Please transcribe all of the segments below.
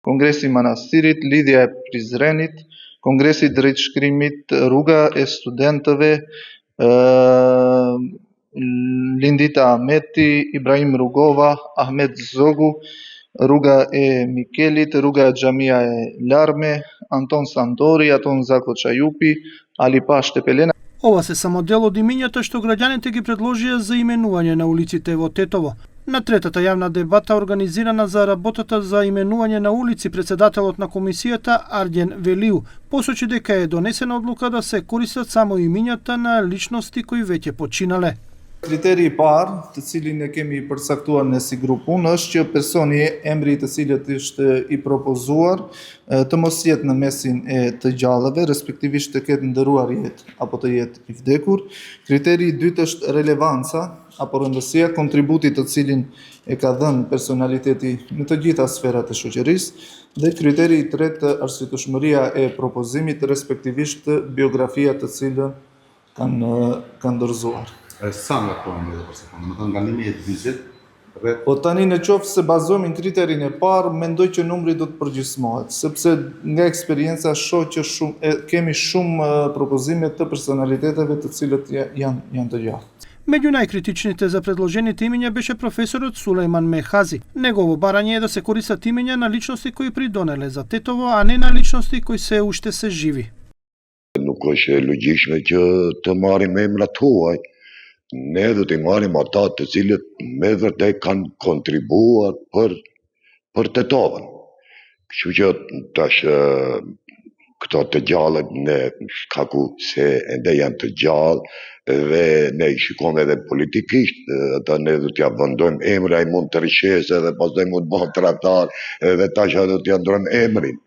Конгреси Манастирит, Лидија Призренит, Конгреси Дричкримит, Руга е студентове, Линдита Амети, Ибраим Ругова, Ахмед Зогу, Руга е Микелит, Руга Џамија е Ларме, Антон Сандори, Антон Зако Чајупи, Алипа Штепелена. Ова се само дел од имињата што граѓаните ги предложија за именување на улиците во Тетово. На третата јавна дебата организирана за работата за именување на улици, председателот на комисијата Арѓен Велиу посочи дека е донесена одлука да се користат само имињата на личности кои веќе починале. Критерии парë, të cilin e kemi përcaktuar në si grup punë, është që personi emri të cilët ishte i propozuar të mos jetë në mesin e të gjallëve, respektivisht të ketë ndëruar jetë apo të jetë i vdekur. Kriteri i dytë është relevanca apo rëndësia, kontributit të cilin e ka dhënë personaliteti në të gjitha sferat e shoqërisë, dhe kriteri i tretë arsyetshmëria e propozimit, respektivisht biografia të cilën kanë dorëzuar. Sa nga kohë dhe përse kohë, më të ngalimi e 20 Po tani në qoftë se bazohemi në kriterin e parë, mendoj që numri do të përgjysmohet, sepse nga eksperienca shoh që kemi shumë propozime të personaliteteve të cilët janë të gjallë. Меѓу најкритичните за предложените имиња беше професорот Сулејман Мехази. Негово барање е да се користат имиња на личности кои придонеле за Тетово, а не на личности кои се уште се живи. Nuk është e logjikshme që të marrim emrat huaj. Ne do të marrim ata të cilët me vërtet kanë kontribuar për Tetovën. Kështu që tash këto të gjallët ne shkaku se ende janë të gjallë dhe ne i shikojmë edhe politikisht, ata ne do t'ja vendojmë emra, ai mund të rishesë dhe pastaj mund të bëhet tradhtar dhe tash do t'ja ndrojmë emrin.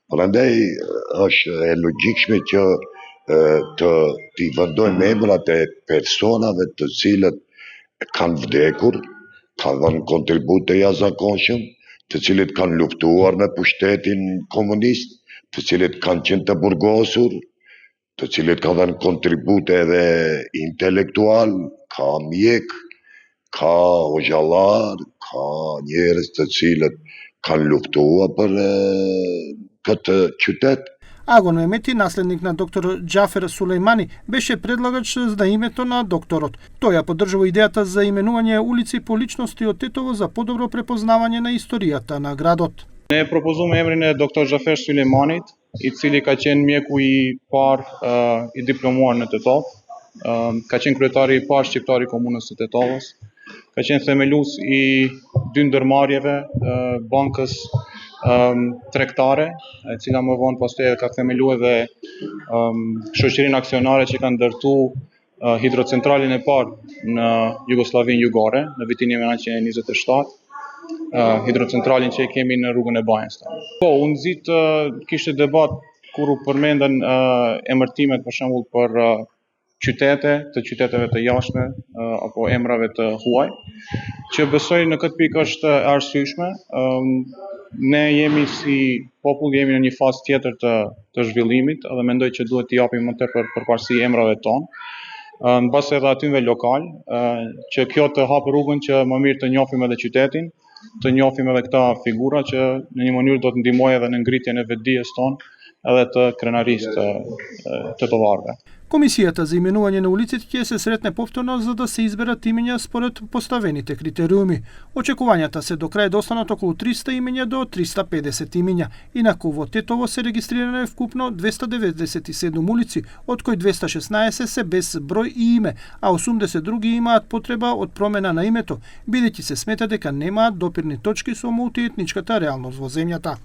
Prandaj është e logjikshme që t'i vendojmë emrat e personave të cilët kanë vdekur, kanë dhënë kontribut të jashtëzakonshëm, të cilët kanë luftuar me pushtetin komunist, të cilët kanë qenë të burgosur, të cilët kanë dhënë kontribut edhe intelektual, ka mjek, ka hoxhallar, ka njerëz të cilët kanë luftuar për këtë qytet. Агон Мемети, наследник на доктор Џафер Сулејмани, беше предлагач за името на докторот. Тој ја поддржува идејата за именување улици по личности од Тетово за подобро препознавање на историјата на градот. Ne propozojmë emrin e Dr. Xhafer Sulejmanit, i cili ka qenë mjeku i parë i diplomuar në Tetovë, ka qenë kryetari i parë shqiptar i komunës së Tetovës, ka qenë themelues i dy ndërmarrjeve, bankës tregtare, e cila më vonë pastaj ka themeluar edhe shoqërinë aksionare që ka ndërtu hidrocentralin e parë në Jugosllavinë Jugore në vitin 1927. Hidrocentralin që e kemi në rrugën e Bajës. Po, unë nxit kishte debat kur u përmendën emërtimet për shembull për qytete, të qyteteve të jashtme apo emrave të huaj, që besoj në këtë pikë është e arsyeshme. Ne jemi si popull, jemi në një fazë tjetër të zhvillimit dhe mendoj që duhet t'i japim më tepër përparësi emrave tonë. Në base edhe atyve lokal, që kjo të hapë rrugën që më mirë të njohim edhe qytetin, të njohim edhe këta figura që në një mënyrë do të ndihmojë edhe në ngritjen e vetdijes tonë edhe të krenarisë të tetovarëve. Комисијата за именување на улиците ќе се сретне повторно за да се изберат имиња според поставените критериуми. Очекувањата се до крај да останат околу 300 имиња до 350 имиња. Инаку во Тетово се регистрирано вкупно 297 улици, од кои 216 се без број и име, а 80 други имаат потреба од промена на името, бидејќи се смета дека немаат допирни точки со мултиетничката реалност во земјата.